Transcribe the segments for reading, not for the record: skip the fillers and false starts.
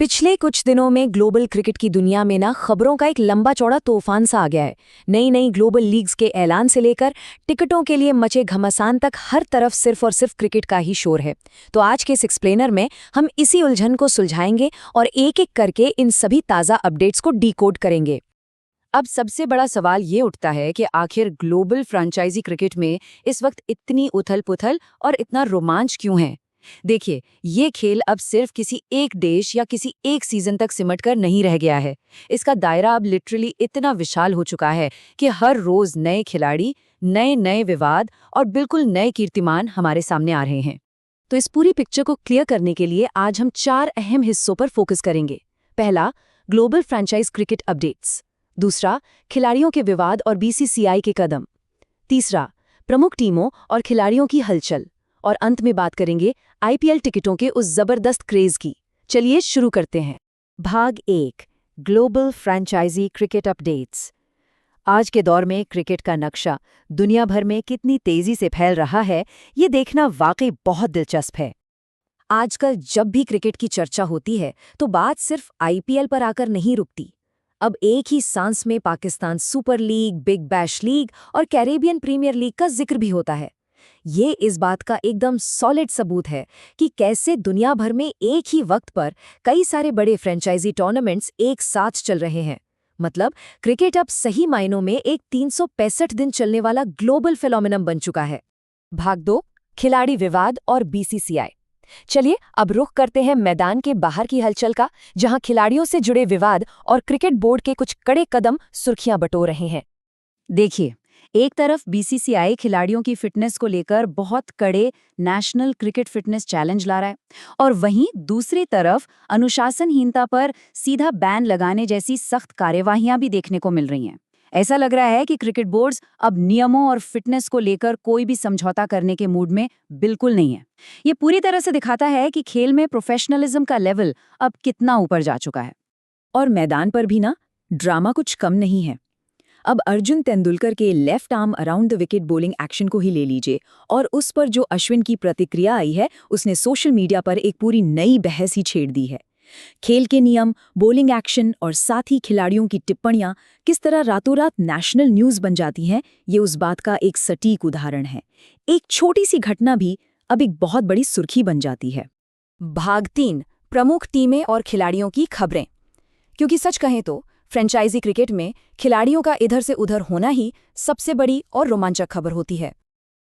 पिछले कुछ दिनों में ग्लोबल क्रिकेट की दुनिया में ना खबरों का एक लंबा चौड़ा तूफान सा आ गया है। नई नई ग्लोबल लीग्स के ऐलान से लेकर टिकटों के लिए मचे घमासान तक हर तरफ सिर्फ और सिर्फ क्रिकेट का ही शोर है। तो आज के इस एक्सप्लेनर में हम इसी उलझन को सुलझाएंगे और एक एक करके इन सभी ताज़ा अपडेट्स को डीकोड करेंगे। अब सबसे बड़ा सवाल ये उठता है कि आखिर ग्लोबल फ्रेंचाइजी क्रिकेट में इस वक्त इतनी उथल-पुथल और इतना रोमांच क्यों है। देखिए, ये खेल अब सिर्फ किसी एक देश या किसी एक सीजन तक सिमटकर नहीं रह गया है। इसका दायरा अब लिटरली इतना विशाल हो चुका है कि हर रोज नए खिलाड़ी, नए नए विवाद और बिल्कुल नए कीर्तिमान हमारे सामने आ रहे हैं। तो इस पूरी पिक्चर को क्लियर करने के लिए आज हम 4 अहम हिस्सों पर फोकस करेंगे। पहला, ग्लोबल फ्रेंचाइज क्रिकेट अपडेट्स। दूसरा, खिलाड़ियों के विवाद और बीसीसीआई के कदम। तीसरा, प्रमुख टीमों और खिलाड़ियों की हलचल। और अंत में बात करेंगे आईपीएल टिकटों के उस जबरदस्त क्रेज की। चलिए शुरू करते हैं। भाग 1, ग्लोबल फ्रेंचाइजी क्रिकेट अपडेट्स। आज के दौर में क्रिकेट का नक्शा दुनिया भर में कितनी तेजी से फैल रहा है, ये देखना वाकई बहुत दिलचस्प है। आजकल जब भी क्रिकेट की चर्चा होती है तो बात सिर्फ आईपीएल पर आकर नहीं रुकती। अब एक ही सांस में Pakistan super league, big bash league और कैरेबियन प्रीमियर लीग का जिक्र भी होता है। ये इस बात का एकदम सॉलिड सबूत है कि कैसे दुनिया भर में एक ही वक्त पर कई सारे बड़े फ्रेंचाइजी टूर्नामेंट्स एक साथ चल रहे हैं। मतलब क्रिकेट अब सही मायनों में एक 365 दिन चलने वाला ग्लोबल फिनोमेनन बन चुका है। भाग 2, खिलाड़ी विवाद और बीसीसीआई। चलिए अब रुख करते हैं मैदान के बाहर की हलचल का, जहां खिलाड़ियों से जुड़े विवाद और क्रिकेट बोर्ड के कुछ कड़े कदम सुर्खियां बटोर रहे हैं। देखिए, एक तरफ बीसीसीआई खिलाड़ियों की फिटनेस को लेकर बहुत कड़े नेशनल क्रिकेट फिटनेस चैलेंज ला रहा है, और वहीं दूसरी तरफ अनुशासनहीनता पर सीधा बैन लगाने जैसी सख्त कार्यवाहियां भी देखने को मिल रही हैं। ऐसा लग रहा है कि क्रिकेट बोर्ड्स अब नियमों और फिटनेस को लेकर कोई भी समझौता करने के मूड में बिल्कुल नहीं है। ये पूरी तरह से दिखाता है कि खेल में प्रोफेशनलिज्म का लेवल अब कितना ऊपर जा चुका है। और मैदान पर भी ना, ड्रामा कुछ कम नहीं है। अब अर्जुन तेंदुलकर के left arm around the wicket bowling action को ही ले लीजिए, और उस पर जो अश्विन की प्रतिक्रिया आई है, उसने सोशल मीडिया पर एक पूरी नई बहस ही छेड़ दी है। खेल के नियम, बॉलिंग एक्शन और साथ ही खिलाड़ियों की टिप्पणियां किस तरह रातों रात नेशनल न्यूज़ बन जाती हैं, ये उस बात का एक सटीक उदाहरण है। एक छोटी सी घटना भी अब एक बहुत बड़ी सुर्खी बन जाती है। भाग 3, प्रमुख टीमें और खिलाड़ियों की खबरें। क्योंकि सच कहें तो फ्रेंचाइजी क्रिकेट में खिलाड़ियों का इधर से उधर होना ही सबसे बड़ी और रोमांचक खबर होती है।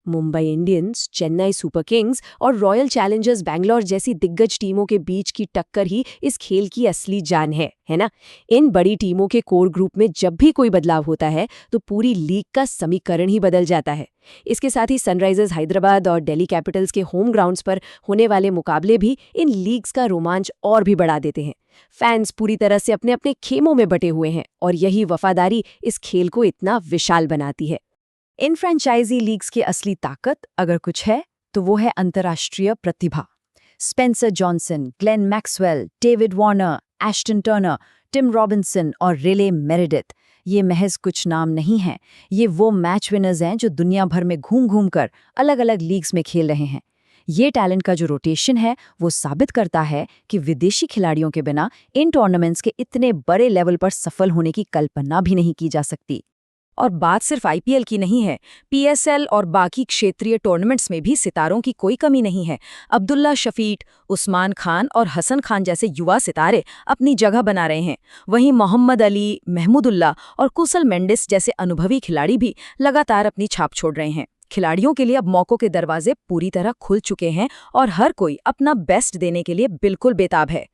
Mumbai Indians, Chennai super Kings और रॉयल चैलेंजर्स बैंगलोर जैसी दिग्गज टीमों के बीच की टक्कर ही इस खेल की असली जान है ना? इन बड़ी टीमों के कोर ग्रुप में जब भी कोई बदलाव होता है तो पूरी लीग का समीकरण ही बदल जाता है। इसके साथ ही सनराइजर्स हैदराबाद और दिल्ली कैपिटल्स के होम ग्राउंड्स पर होने वाले मुकाबले भी इन लीग्स का रोमांच और भी बढ़ा देते हैं। फैंस पूरी तरह से अपने अपने खेमों में बटे हुए हैं, और यही वफादारी इस खेल को इतना विशाल बनाती है। इन फ्रेंचाइजी लीग्स की असली ताकत अगर कुछ है तो वो है अंतर्राष्ट्रीय प्रतिभा। Spencer Johnson, Glenn Maxwell, David Warner, Ashton Turner, Tim Robinson और रिले मेरेडिथ, ये महज कुछ नाम नहीं हैं। ये वो मैच विनर्स हैं जो दुनिया भर में घूम घूम कर अलग अलग लीग्स में खेल रहे हैं। ये टैलेंट का जो रोटेशन है वो साबित करता है कि विदेशी खिलाड़ियों के बिना इन टूर्नामेंट्स के इतने बड़े लेवल पर सफल होने की कल्पना भी नहीं की जा सकती। और बात सिर्फ आईपीएल की नहीं है, पीएसएल और बाकी क्षेत्रीय टूर्नामेंट्स में भी सितारों की कोई कमी नहीं है। अब्दुल्ला शफीक, उस्मान खान और हसन खान जैसे युवा सितारे अपनी जगह बना रहे हैं। वहीं मोहम्मद अली, महमूदुल्लाह और कुशल मेंडिस जैसे अनुभवी खिलाड़ी भी लगातार अपनी छाप छोड़ रहे हैं। खिलाड़ियों के लिए अब मौकों के दरवाजे पूरी तरह खुल चुके हैं और हर कोई अपना बेस्ट देने के लिए बिल्कुल बेताब है।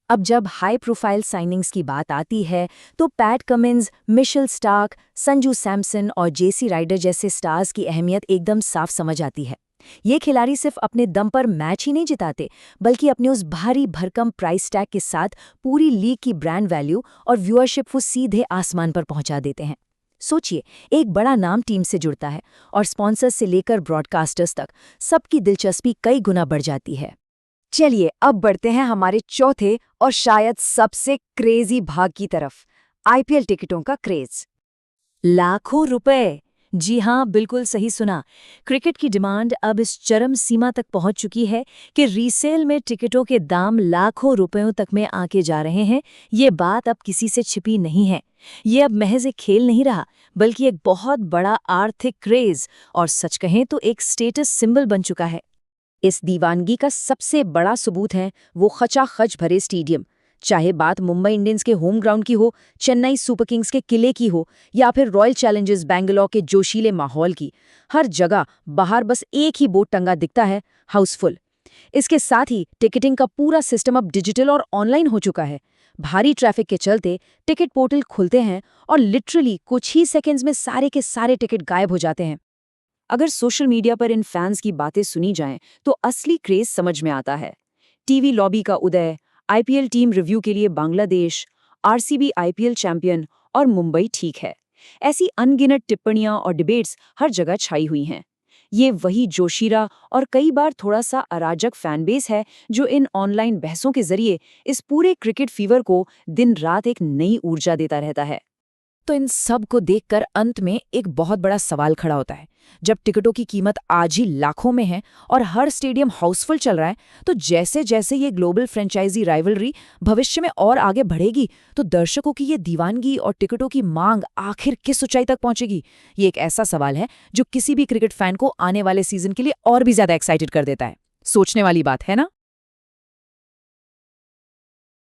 अब जब हाई प्रोफाइल साइनिंग्स की बात आती है तो PAT Cummins, Mitchell Starc, Sanju Samson और जेसी राइडर जैसे स्टार्स की अहमियत एकदम साफ समझ आती है। ये खिलाड़ी सिर्फ अपने दम पर मैच ही नहीं जिताते, बल्कि अपने उस भारी भरकम प्राइस टैग के साथ पूरी लीग की ब्रांड वैल्यू और व्यूअरशिप वो सीधे आसमान पर पहुंचा देते हैं। सोचिए, एक बड़ा नाम टीम से जुड़ता है और स्पॉन्सर्स से लेकर ब्रॉडकास्टर्स तक सबकी दिलचस्पी कई गुना बढ़ जाती है। चलिए अब बढ़ते हैं हमारे चौथे और शायद सबसे क्रेजी भाग की तरफ, आईपीएल टिकटों का क्रेज। लाखों रुपए, जी हाँ, बिल्कुल सही सुना। क्रिकेट की डिमांड अब इस चरम सीमा तक पहुंच चुकी है कि रीसेल में टिकटों के दाम लाखों रुपयों तक में आके जा रहे हैं। ये बात अब किसी से छिपी नहीं है। ये अब महज एक खेल नहीं रहा, बल्कि एक बहुत बड़ा आर्थिक क्रेज और सच कहें तो एक स्टेटस सिंबल बन चुका है। इस दीवानगी का सबसे बड़ा सबूत है वो खचाखच भरे स्टेडियम। चाहे बात मुंबई इंडियंस के होम ग्राउंड की हो, चेन्नई सुपर किंग्स के किले की हो या फिर रॉयल चैलेंजर्स बैंगलोर के जोशीले माहौल की, हर जगह बाहर बस एक ही बोर्ड टंगा दिखता है, हाउसफुल। इसके साथ ही टिकटिंग का पूरा सिस्टम अब डिजिटल और ऑनलाइन हो चुका है। भारी ट्रैफिक के चलते टिकट पोर्टल खुलते हैं और लिटरली कुछ ही सेकंड्स में सारे के सारे टिकट गायब हो जाते हैं। अगर सोशल मीडिया पर इन फैंस की बातें सुनी जाएं तो असली क्रेज समझ में आता है। टीवी लॉबी का उदय, आईपीएल टीम रिव्यू के लिए बांग्लादेश, आरसीबी आईपीएल चैंपियन और मुंबई ठीक है, ऐसी अनगिनत टिप्पणियां और डिबेट्स हर जगह छाई हुई हैं। ये वही जोशीरा और कई बार थोड़ा सा अराजक फैन बेस है जो इन ऑनलाइन बहसों के जरिए इस पूरे क्रिकेट फीवर को दिन रात एक नई ऊर्जा देता रहता है। तो इन सब को देखकर अंत में एक बहुत बड़ा सवाल खड़ा होता है। जब टिकटों की कीमत आज ही लाखों में है और हर स्टेडियम हाउसफुल चल रहा है, तो जैसे जैसे ये ग्लोबल फ्रेंचाइजी राइवलरी भविष्य में और आगे बढ़ेगी, तो दर्शकों की ये दीवानगी और टिकटों की मांग आखिर किस ऊंचाई तक पहुंचेगी? ये एक ऐसा सवाल है जो किसी भी क्रिकेट फैन को आने वाले सीजन के लिए और भी ज्यादा एक्साइटेड कर देता है। सोचने वाली बात है ना?